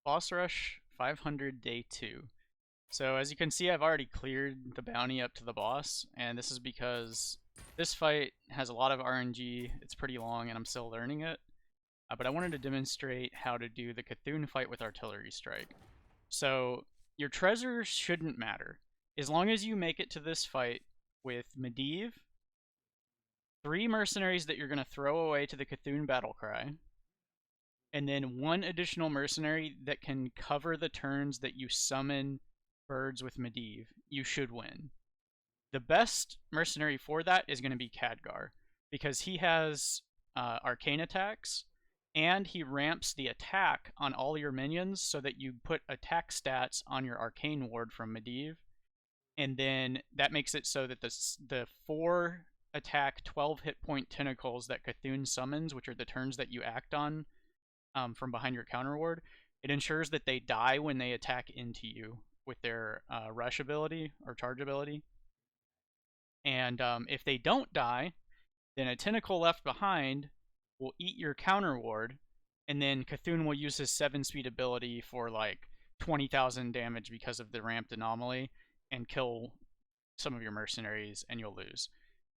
Boss Rush 500 Day 2. So as you can see, I've already cleared the bounty up to the boss, and this is because this fight has a lot of RNG, it's pretty long, and I'm still learning it. But I wanted to demonstrate how to do the Cthulhu fight with Artillery Strike. So your treasures shouldn't matter. As long as you make it to this fight with Medivh, 3 mercenaries that you're going to throw away to the Cthulhu Battlecry, and then 1 additional mercenary that can cover the turns that you summon birds with Medivh, you should win. The best mercenary for that is going to be Khadgar, because he has arcane attacks, and he ramps the attack on all your minions so that you put attack stats on your arcane ward from Medivh, and then that makes it so that the 4 attack 12 hit point tentacles that Cthulhu summons, which are the turns that you act on from behind your counter ward, it ensures that they die when they attack into you with their rush ability or charge ability. And if they don't die, then a tentacle left behind will eat your counter ward, and then Cthulhu will use his 7-speed ability for like 20,000 damage because of the ramped anomaly and kill some of your mercenaries, and you'll lose.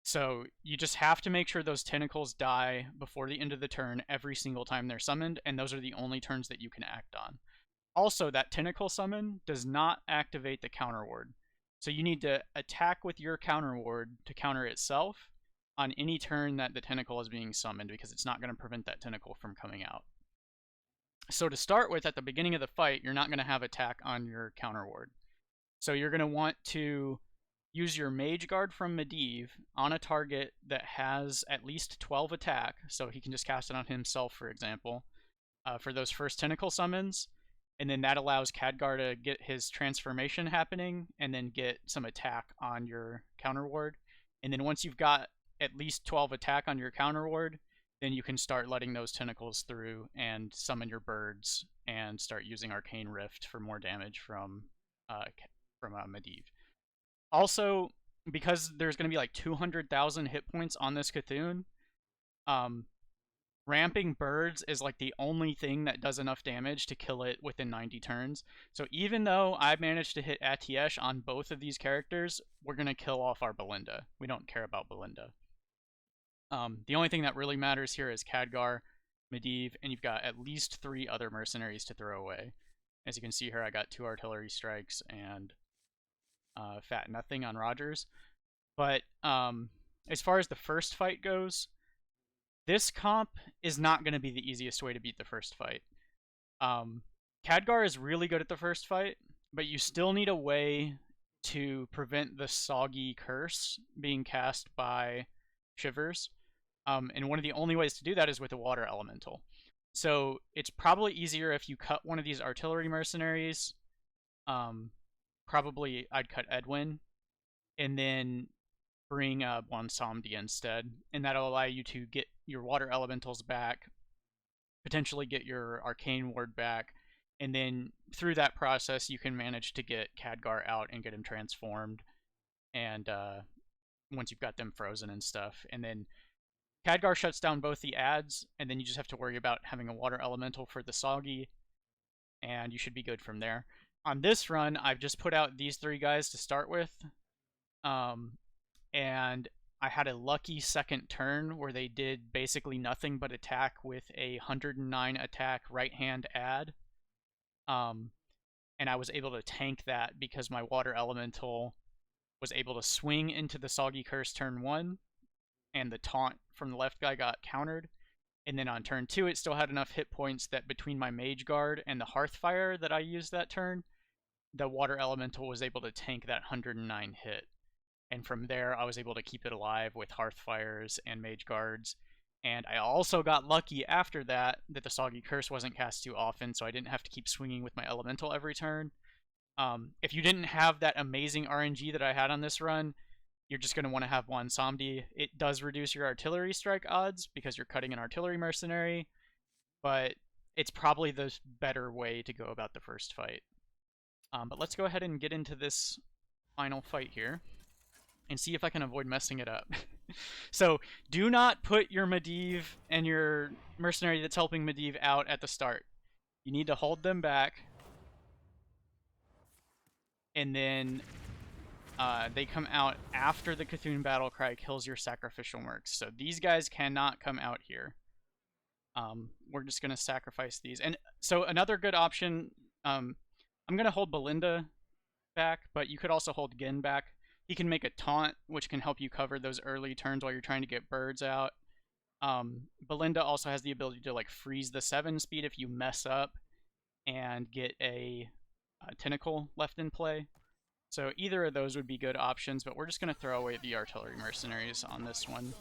So you just have to make sure those tentacles die before the end of the turn every single time they're summoned, and those are the only turns that you can act on. Also, that tentacle summon does not activate the counter ward. So you need to attack with your counter ward to counter itself on any turn that the tentacle is being summoned, because it's not going to prevent that tentacle from coming out. So to start with, at the beginning of the fight, you're not going to have attack on your counter ward. So you're going to want to use your Mage Guard from Medivh on a target that has at least 12 attack, so he can just cast it on himself, for example, for those first tentacle summons. And then that allows Khadgar to get his transformation happening and then get some attack on your counter ward. And then once you've got at least 12 attack on your counter ward, then you can start letting those tentacles through and summon your birds and start using Arcane Rift for more damage from Medivh. Also, because there's going to be like 200,000 hit points on this Cthulhu, ramping birds is like the only thing that does enough damage to kill it within 90 turns. So even though I managed to hit Atiesh on both of these characters, we're going to kill off our Balinda. We don't care about Balinda. The only thing that really matters here is Khadgar, Medivh, and you've got at least 3 other mercenaries to throw away. As you can see here, I got 2 artillery strikes and fat nothing on Rogers. But as far as the first fight goes, this comp is not going to be the easiest way to beat the first fight. Khadgar is really good at the first fight, but you still need a way to prevent the soggy curse being cast by Shivers. And one of the only ways to do that is with a water elemental. So it's probably easier if you cut one of these artillery mercenaries. Probably I'd cut Edwin and then bring Bwonsamdi instead, and that'll allow you to get your water elementals back, potentially get your arcane ward back, and then through that process you can manage to get Khadgar out and get him transformed, and once you've got them frozen and stuff. And then Khadgar shuts down both the ads, and then you just have to worry about having a water elemental for the soggy, and you should be good from there. On this run, I've just put out these 3 guys to start with, and I had a lucky second turn where they did basically nothing but attack with a 109 attack right hand ad, and I was able to tank that because my water elemental was able to swing into the soggy curse turn 1, and the taunt from the left guy got countered. And then on turn 2, it still had enough hit points that between my Mage Guard and the Hearthfire that I used that turn, the Water Elemental was able to tank that 109 hit. And from there, I was able to keep it alive with Hearthfires and Mage Guards. And I also got lucky after that the Soggy Curse wasn't cast too often, so I didn't have to keep swinging with my Elemental every turn. If you didn't have that amazing RNG that I had on this run, you're just going to want to have Bwonsamdi. It does reduce your artillery strike odds because you're cutting an artillery mercenary, but it's probably the better way to go about the first fight. But let's go ahead and get into this final fight here and see if I can avoid messing it up. So do not put your Medivh and your mercenary that's helping Medivh out at the start. You need to hold them back. And then they come out after the Cthulhu battle cry kills your sacrificial mercs. So these guys cannot come out here. We're just going to sacrifice these. And so another good option, I'm going to hold Balinda back, but you could also hold Genn back. He can make a taunt, which can help you cover those early turns while you're trying to get birds out. Balinda also has the ability to like freeze the 7 speed if you mess up and get a tentacle left in play. So either of those would be good options, but we're just going to throw away the artillery mercenaries on this one.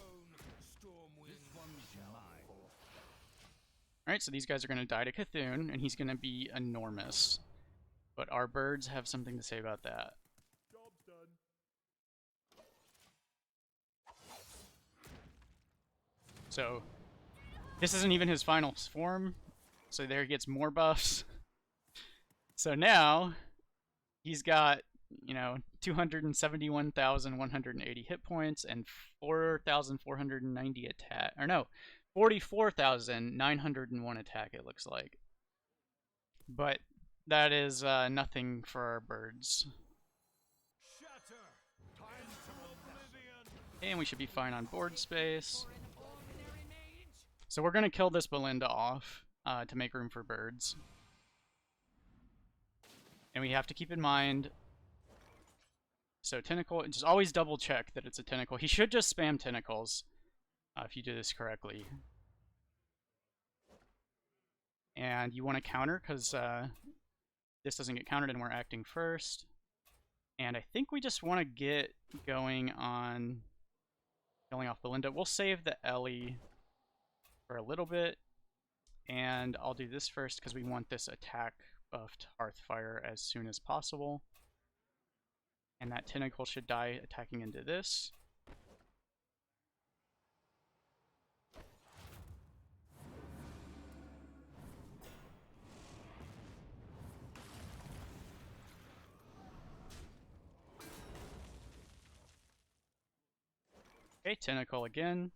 Alright, so these guys are going to die to Cthulhu, and he's going to be enormous. But our birds have something to say about that. So, this isn't even his final form, so there he gets more buffs. So now, he's got, you know, 271,180 hit points and 4,490 attack, or no, 44,901 attack, it looks like. But that is nothing for our birds. And we should be fine on board space. So we're going to kill this Balinda off to make room for birds. And we have to keep in mind, so tentacle, just always double check that it's a tentacle. He should just spam tentacles if you do this correctly. And you want to counter because this doesn't get countered and we're acting first. And I think we just want to get going on killing off Balinda. We'll save the Ellie for a little bit. And I'll do this first because we want this attack buffed Hearthfire as soon as possible. And that tentacle should die attacking into this. Okay, tentacle again.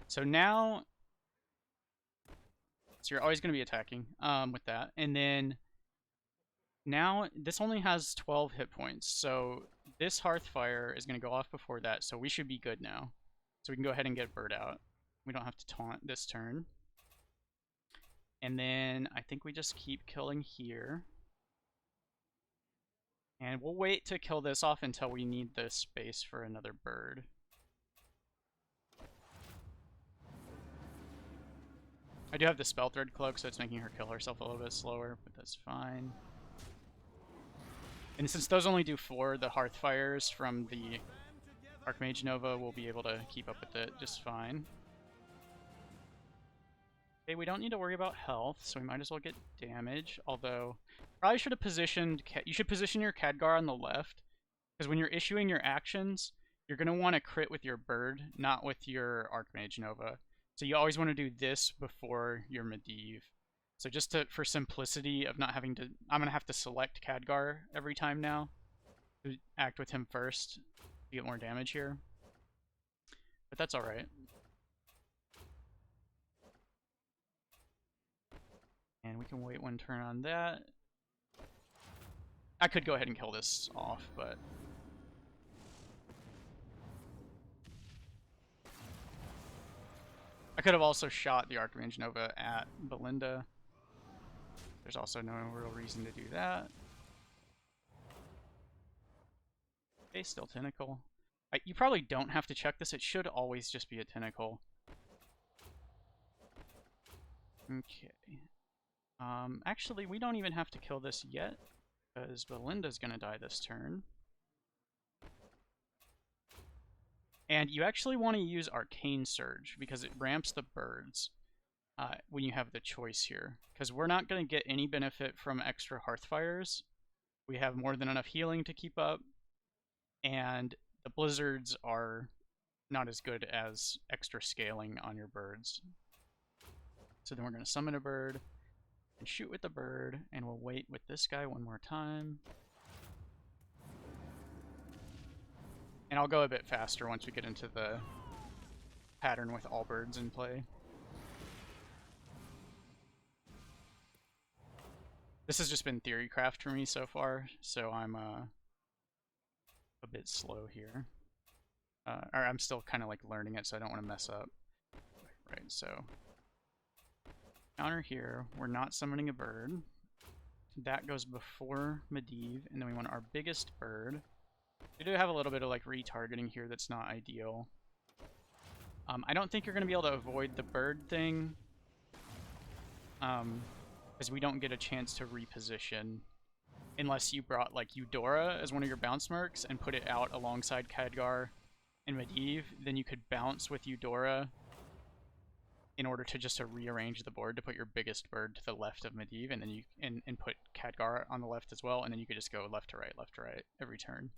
So now, so you're always going to be attacking with that. And then now this only has 12 hit points. So this Hearthfire is going to go off before that. So we should be good now. So we can go ahead and get bird out. We don't have to taunt this turn. And then I think we just keep killing here. And we'll wait to kill this off until we need the space for another bird. I do have the Spell Thread Cloak, so it's making her kill herself a little bit slower, but that's fine. And since those only do 4, the Hearthfires from the Archmage Nova will be able to keep up with it just fine. Okay, we don't need to worry about health, so we might as well get damage, although probably should have positioned, you should position your Khadgar on the left, because when you're issuing your actions, you're going to want to crit with your bird, not with your Archmage Nova. So you always want to do this before your Medivh. So just for simplicity of not having to, I'm going to have to select Khadgar every time now to act with him first to get more damage here. But that's alright. And we can wait one turn on that. I could go ahead and kill this off, but I could have also shot the Archmage Nova at Balinda. There's also no real reason to do that. Okay, still tentacle. You probably don't have to check this. It should always just be a tentacle. Okay. Actually, we don't even have to kill this yet, because Balinda's gonna die this turn. And you actually want to use Arcane Surge, because it ramps the birds when you have the choice here. Because we're not going to get any benefit from extra Hearthfires. We have more than enough healing to keep up. And the blizzards are not as good as extra scaling on your birds. So then we're going to summon a bird and shoot with the bird. And we'll wait with this guy one more time. And I'll go a bit faster once we get into the pattern with all birds in play. This has just been theory craft for me so far, so I'm a bit slow here. Or I'm still kind of like learning it, so I don't want to mess up. Right, so counter here, we're not summoning a bird. That goes before Medivh, and then we want our biggest bird. We do have a little bit of like retargeting here that's not ideal. I don't think you're going to be able to avoid the bird thing, because we don't get a chance to reposition unless you brought like Eudora as one of your bounce mercs and put it out alongside Khadgar and Medivh. Then you could bounce with Eudora in order to just to rearrange the board to put your biggest bird to the left of Medivh, and then you and put Khadgar on the left as well, and then you could just go left to right every turn.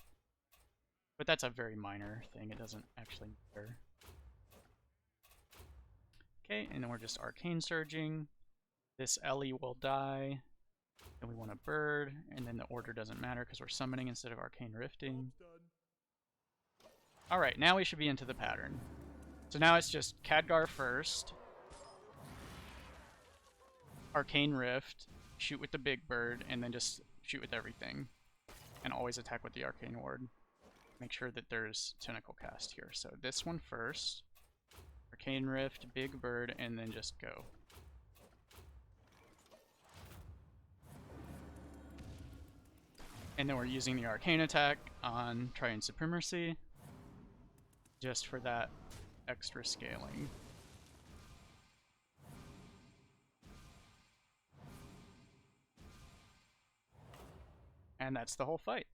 But that's a very minor thing, it doesn't actually matter. Okay, and then we're just Arcane Surging. This Ellie will die. Then we want a bird, and then the order doesn't matter because we're summoning instead of Arcane Rifting. Alright, now we should be into the pattern. So now it's just Khadgar first, Arcane Rift, shoot with the big bird, and then just shoot with everything. And always attack with the Arcane Ward. Make sure that there's Tentacle Cast here. So this one first, Arcane Rift, big bird, and then just go. And then we're using the Arcane attack on Triune Supremacy, just for that extra scaling. And that's the whole fight.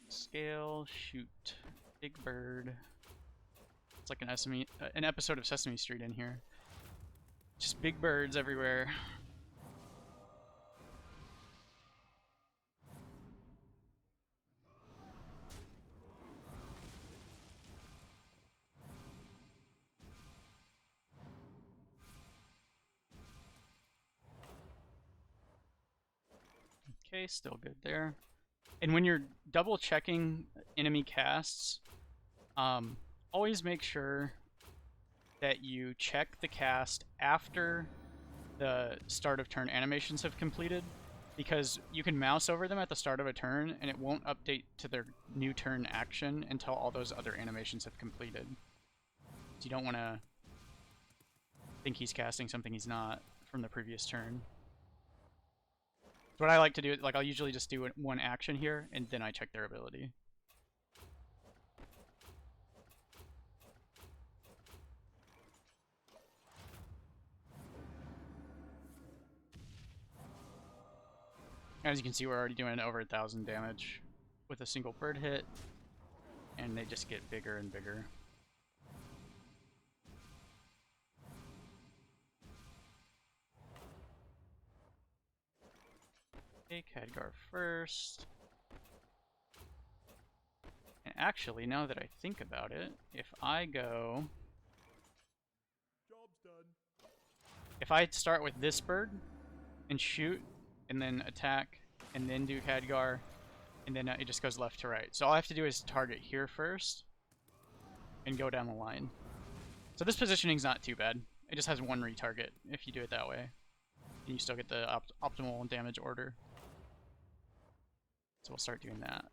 Scale, shoot, big bird. It's like an episode of Sesame Street in here. Just big birds everywhere. Okay, still good there. And when you're double checking enemy casts, always make sure that you check the cast after the start of turn animations have completed, because you can mouse over them at the start of a turn and it won't update to their new turn action until all those other animations have completed. So you don't want to think he's casting something he's not from the previous turn. So what I like to do, like I'll usually just do one action here and then I check their ability. As you can see, we're already doing over 1,000 damage with a single bird hit, and they just get bigger and bigger. Okay, Khadgar first. And actually, now that I think about it, if I go... Job's done. If I start with this bird and shoot, and then attack, and then do Khadgar, and then it just goes left to right. So all I have to do is target here first, and go down the line. So this positioning's not too bad. It just has one retarget if you do it that way. And you still get the optimal damage order. So we'll start doing that.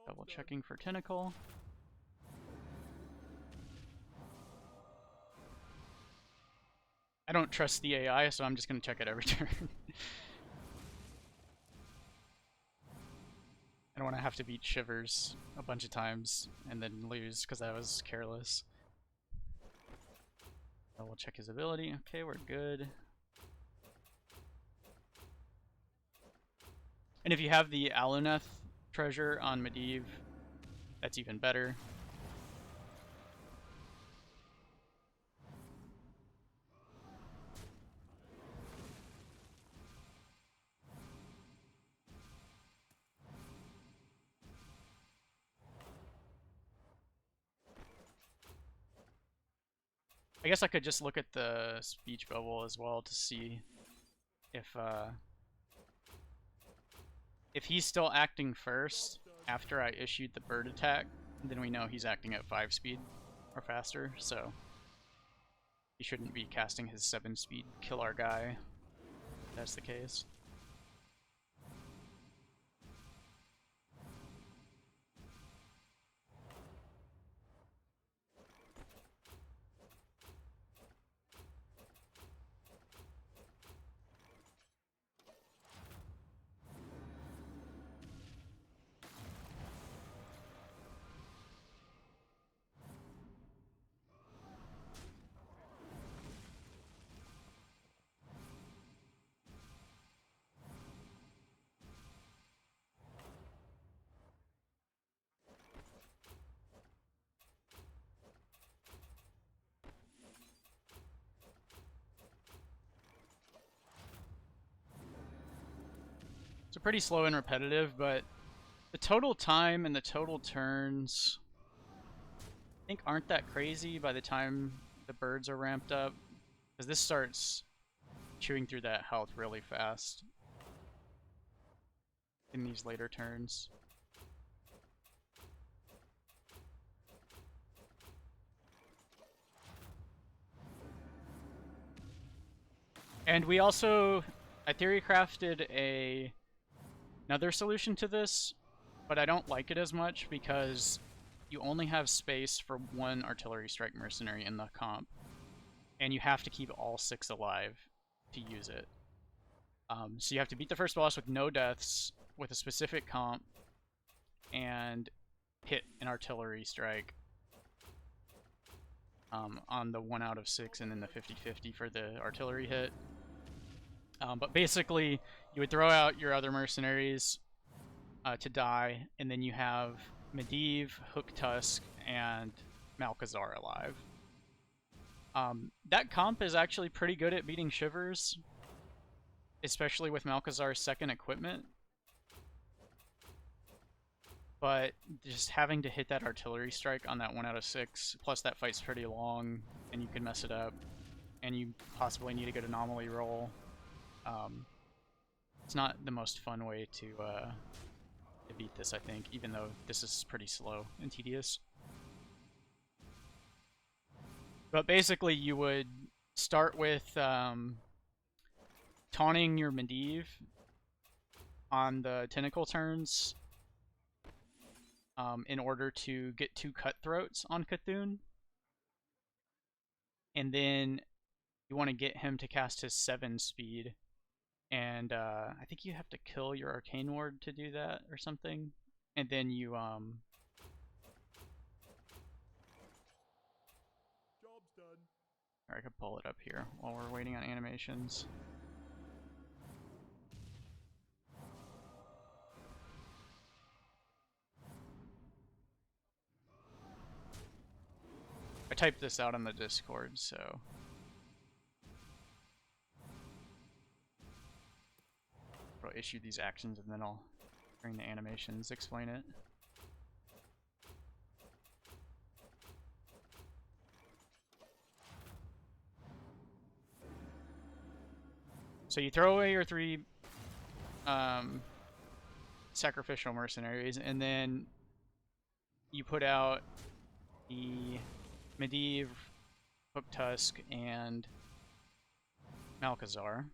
Double checking for Tentacle. I don't trust the AI, so I'm just going to check it every turn. I don't want to have to beat Shivers a bunch of times and then lose because I was careless. So we'll check his ability. Okay, we're good. And if you have the Aluneth treasure on Medivh, that's even better. I guess I could just look at the speech bubble as well to see if he's still acting first, after I issued the bird attack, then we know he's acting at 5 speed or faster, so he shouldn't be casting his 7 speed kill our guy if that's the case. It's pretty slow and repetitive, but the total time and the total turns I think aren't that crazy by the time the birds are ramped up, because this starts chewing through that health really fast in these later turns. And we also, I theory crafted another solution to this, but I don't like it as much because you only have space for 1 artillery strike mercenary in the comp, and you have to keep all 6 alive to use it. So you have to beat the first boss with no deaths, with a specific comp, and hit an artillery strike on the 1 out of 6 and then the 50-50 for the artillery hit. But basically, you would throw out your other mercenaries to die, and then you have Medivh, Hook Tusk, and Malchezaar alive. That comp is actually pretty good at beating Shivers, especially with Malchezaar's second equipment. But just having to hit that artillery strike on that 1 out of 6, plus that fight's pretty long, and you can mess it up, and you possibly need a good anomaly roll. It's not the most fun way to beat this, I think, even though this is pretty slow and tedious. But basically, you would start with taunting your Medivh on the tentacle turns in order to get 2 cutthroats on Cthulhu. And then you want to get him to cast his 7 speed. And I think you have to kill your Arcane Ward to do that or something. And then you Job's done. Or I could pull it up here while we're waiting on animations. I typed this out on the Discord, so I'll issue these actions and then I'll bring the animations, explain it. So you throw away your 3 sacrificial mercenaries, and then you put out the Medivh, Hook Tusk, and Malchezaar.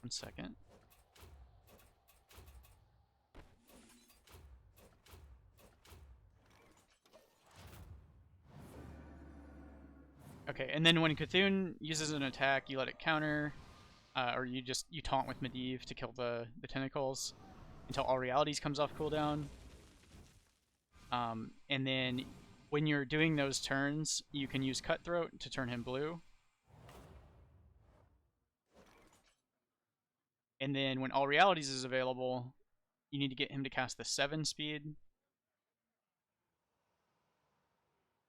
One second. Okay, and then when Cthulhu uses an attack, you let it counter, or you taunt with Medivh to kill the tentacles until All Realities comes off cooldown. And then when you're doing those turns, you can use Cutthroat to turn him blue. And then when All Realities is available, you need to get him to cast the 7 speed.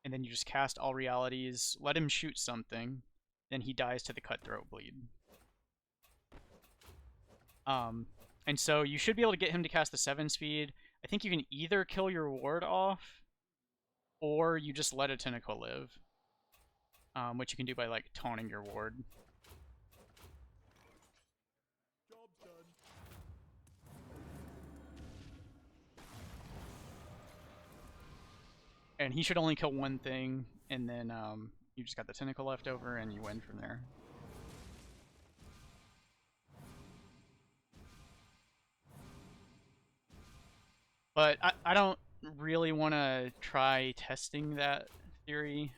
And then you just cast All Realities, let him shoot something, then he dies to the Cutthroat bleed. And so you should be able to get him to cast the 7 speed. I think you can either kill your ward off, or you just let a tentacle live, which you can do by like taunting your ward. And he should only kill one thing, and then you just got the tentacle left over, and you win from there. But I don't really want to try testing that theory.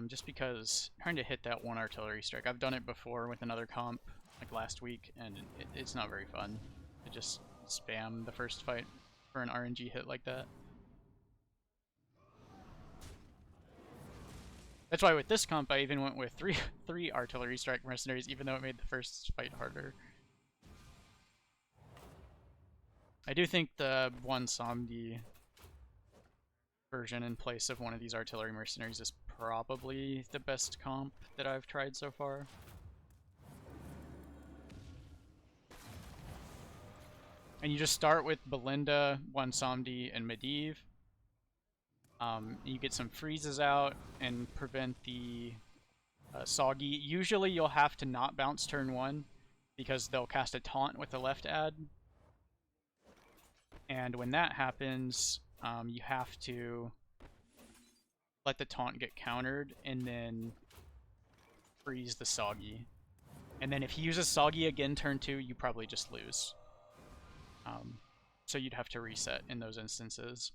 Just because trying to hit that one artillery strike, I've done it before with another comp, like last week, and it's not very fun to just spam the first fight for an RNG hit like that. That's why with this comp, I even went with three artillery strike mercenaries, even though it made the first fight harder. I do think the Bwonsamdi version in place of one of these artillery mercenaries is probably the best comp that I've tried so far. And you just start with Balinda, Bwonsamdi, and Medivh. You get some freezes out and prevent the soggy. Usually you'll have to not bounce turn 1 because they'll cast a taunt with the left ad. And when that happens, you have to let the taunt get countered and then freeze the soggy. And then if he uses soggy again turn 2, you probably just lose. So you'd have to reset in those instances.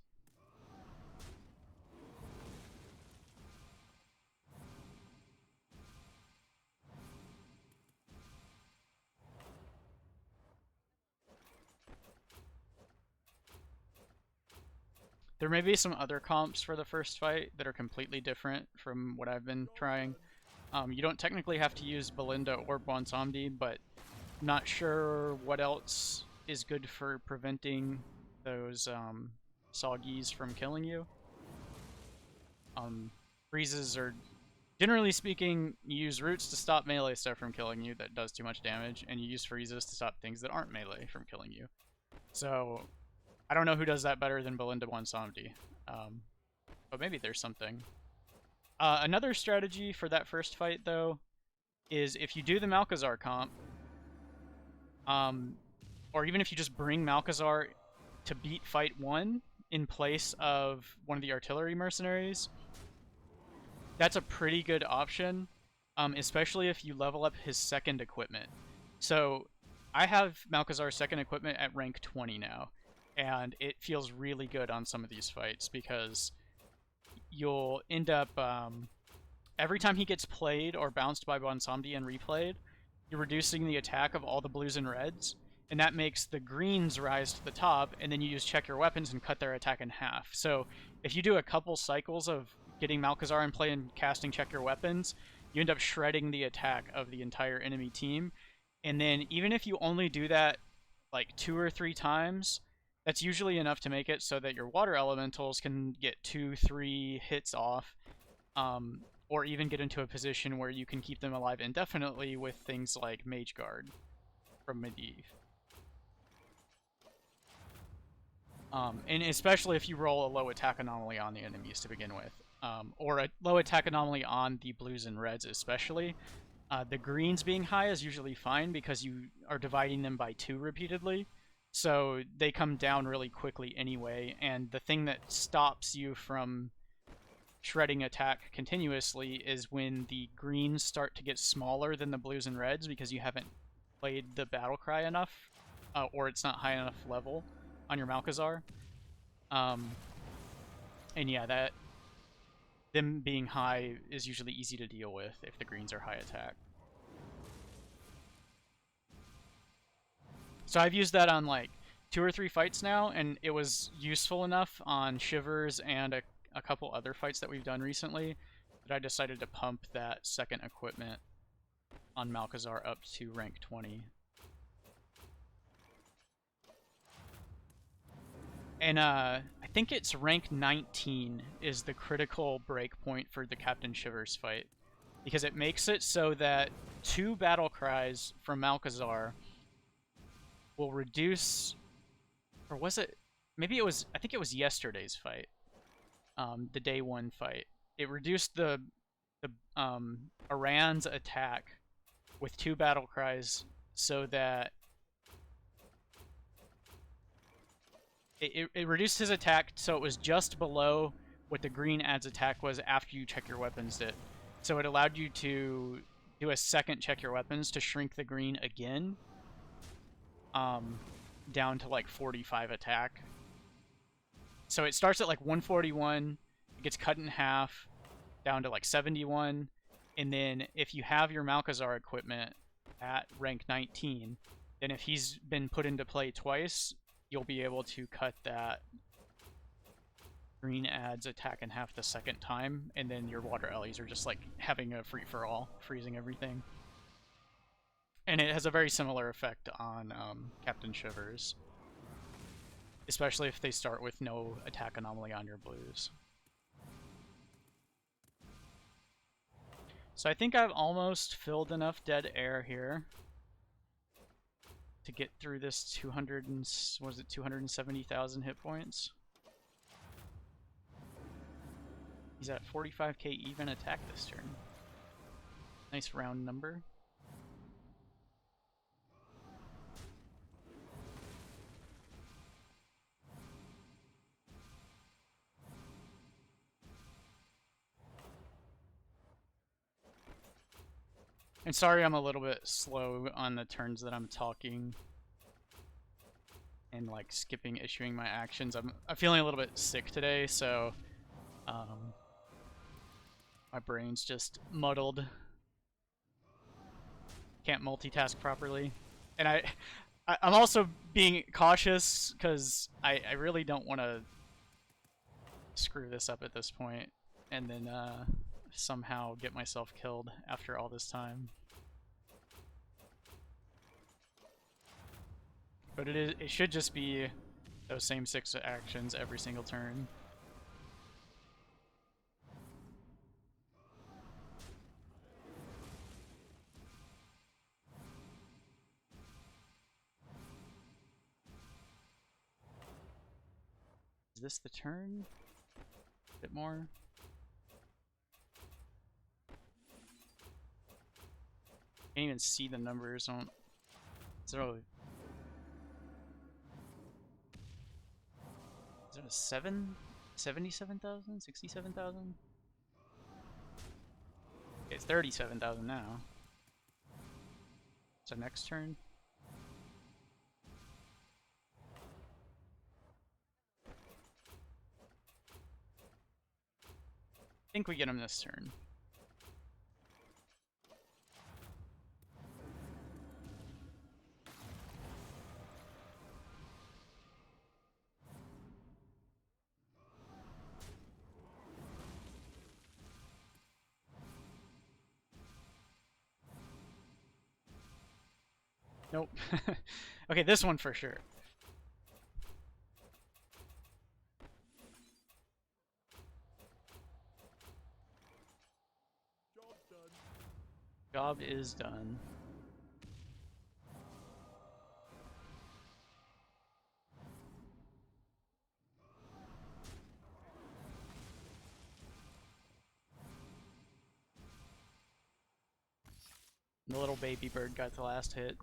There may be some other comps for the first fight that are completely different from what I've been trying. You don't technically have to use Balinda or Bwonsamdi, but I'm not sure what else is good for preventing those soggies from killing you. Freezes are, generally speaking, you use roots to stop melee stuff from killing you that does too much damage, and you use freezes to stop things that aren't melee from killing you. So I don't know who does that better than Balinda Bwonsamdi, but maybe there's something. Another strategy for that first fight, though, is if you do the Malchezaar comp, or even if you just bring Malchezaar to beat fight 1 in place of one of the artillery mercenaries, that's a pretty good option, especially if you level up his second equipment. So I have Malchezaar's second equipment at rank 20 now, and it feels really good on some of these fights because you'll end up, every time he gets played or bounced by Bwonsamdi and replayed, you're reducing the attack of all the blues and reds, and that makes the greens rise to the top, and then you just check your weapons and cut their attack in half. So if you do a couple cycles of getting Malchezaar in play and casting check your weapons, you end up shredding the attack of the entire enemy team. And then even if you only do that like 2 or 3 times, that's usually enough to make it so that your water elementals can get 2-3 hits off, or even get into a position where you can keep them alive indefinitely with things like Mage Guard from Medivh. And especially if you roll a low attack anomaly on the enemies to begin with, or a low attack anomaly on the blues and reds especially. The greens being high is usually fine because you are dividing them by 2 repeatedly, so they come down really quickly anyway, and the thing that stops you from shredding attack continuously is when the greens start to get smaller than the blues and reds because you haven't played the battle cry enough, or it's not high enough level on your Malchezaar. And yeah, them being high is usually easy to deal with if the greens are high attack. So I've used that on like 2 or 3 fights now, and it was useful enough on Shivers and a couple other fights that we've done recently that I decided to pump that second equipment on Malchezaar up to rank 20. And I think it's rank 19 is the critical breakpoint for the Captain Shivers fight, because it makes it so that 2 battle cries from Malchezaar will reduce, or was it, maybe it was, I think it was yesterday's fight, the day 1 fight. It reduced the Iran's attack with 2 battle cries so that it reduced his attack so it was just below what the green adds attack was after you check your weapons did. So it allowed you to do a second check your weapons to shrink the green again, down to like 45 attack. So it starts at like 141, it gets cut in half, down to like 71, and then if you have your Malchezaar equipment at rank 19, then if he's been put into play twice, you'll be able to cut that green adds attack in half the second time, and then your water Ellies are just like having a free-for-all, freezing everything. And it has a very similar effect on Captain Shivers, especially if they start with no attack anomaly on your blues. So I think I've almost filled enough dead air here to get through this 270,000 hit points. He's at 45k even attack this turn. Nice round number. And sorry I'm a little bit slow on the turns that I'm talking and like skipping issuing my actions. I'm feeling a little bit sick today, so my brain's just muddled. Can't multitask properly. And I'm also being cautious because I really don't want to screw this up at this point and then somehow get myself killed after all this time. But it should just be those same 6 actions every single turn. Is this the turn? A bit more? Can't even see the numbers. Is there a 77,000? 67,000? Okay, it's 37,000 now. So next turn. I think we get him this turn. Nope. Okay, this one for sure. Job is done. The little baby bird got the last hit.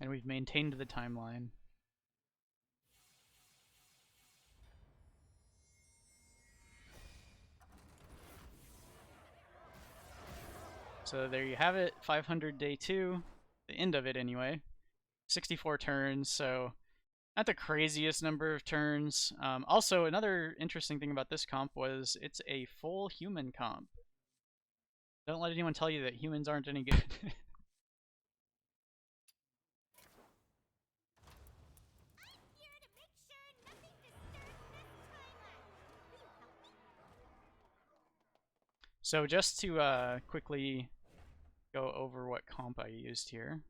And we've maintained the timeline. So there you have it, 500 day 2, the end of it anyway. 64 turns, so not the craziest number of turns. Also, another interesting thing about this comp was it's a full human comp. Don't let anyone tell you that humans aren't any good. So just to quickly go over what comp I used here.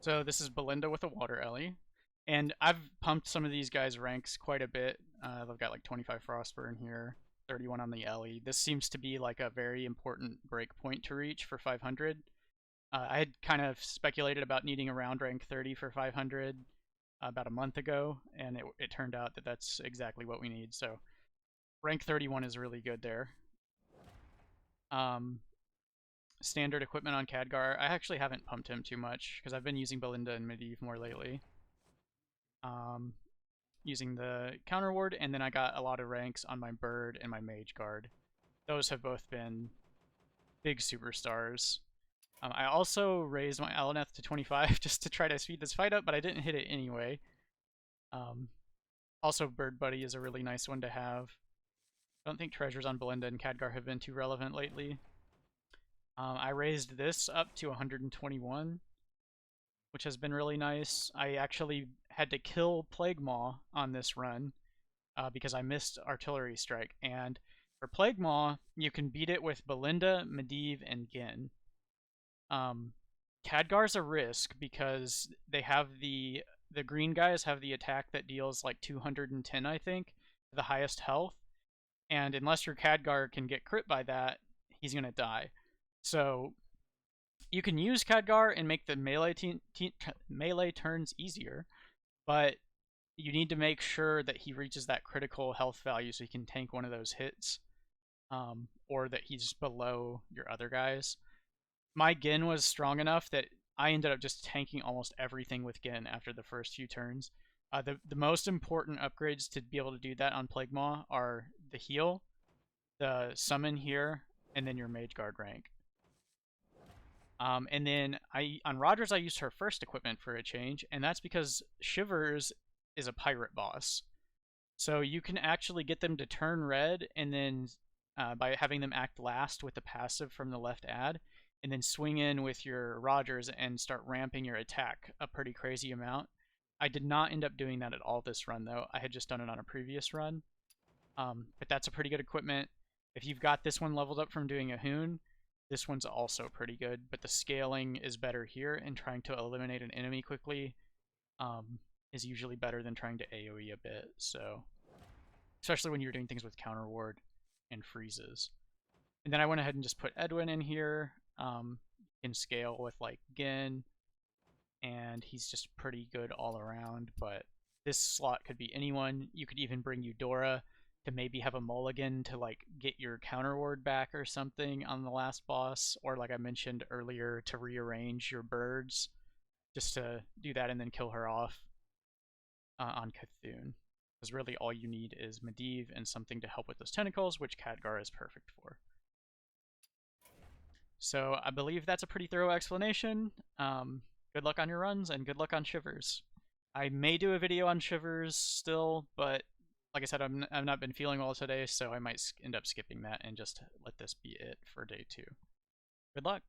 So this is Balinda with a Water Ellie. And I've pumped some of these guys' ranks quite a bit. I've got like 25 Frostburn here, 31 on the Ellie. This seems to be like a very important breakpoint to reach for 500. I had kind of speculated about needing around rank 30 for 500. about a month ago, and it turned out that that's exactly what we need. So rank 31 is really good there. Standard equipment on Khadgar. I actually haven't pumped him too much because I've been using Balinda and Medivh more lately. Using the counter ward, and then I got a lot of ranks on my bird and my mage guard. Those have both been big superstars. I also raised my Alaneth to 25 just to try to speed this fight up, but I didn't hit it anyway. Also, Bird Buddy is a really nice one to have. I don't think treasures on Balinda and Khadgar have been too relevant lately. I raised this up to 121, which has been really nice. I actually had to kill Plaguemaw on this run because I missed Artillery Strike. And for Plaguemaw, you can beat it with Balinda, Medivh, and Genn. Khadgar's a risk because they have the green guys have the attack that deals like 210, I think, the highest health. And unless your Khadgar can get crit by that, he's going to die. So you can use Khadgar and make the melee turns easier, but you need to make sure that he reaches that critical health value so he can tank one of those hits, or that he's below your other guys. My Genn was strong enough that I ended up just tanking almost everything with Genn after the first few turns. The most important upgrades to be able to do that on Plaguemaw are the heal, the summon here, and then your mage guard rank. And then on Rogers, I used her first equipment for a change, and that's because Shivers is a pirate boss. So you can actually get them to turn red, and then by having them act last with the passive from the left ad, and then swing in with your Rogers and start ramping your attack a pretty crazy amount. I did not end up doing that at all this run, though. I had just done it on a previous run. But that's a pretty good equipment. If you've got this one leveled up from doing a Hoon, this one's also pretty good, but the scaling is better here, and trying to eliminate an enemy quickly is usually better than trying to AoE a bit, so especially when you're doing things with counter ward and freezes. And then I went ahead and just put Edwin in here in scale with like Genn, and he's just pretty good all around, but this slot could be anyone. You could even bring Eudora to maybe have a mulligan to like get your counter ward back or something on the last boss, or like I mentioned earlier, to rearrange your birds just to do that and then kill her off on Cthulhu. Because really all you need is Medivh and something to help with those tentacles, which Khadgar is perfect for. So I believe that's a pretty thorough explanation. Good luck on your runs, and good luck on Shivers. I may do a video on Shivers still, but like I said, I've not been feeling well today, so I might end up skipping that and just let this be it for day 2. Good luck!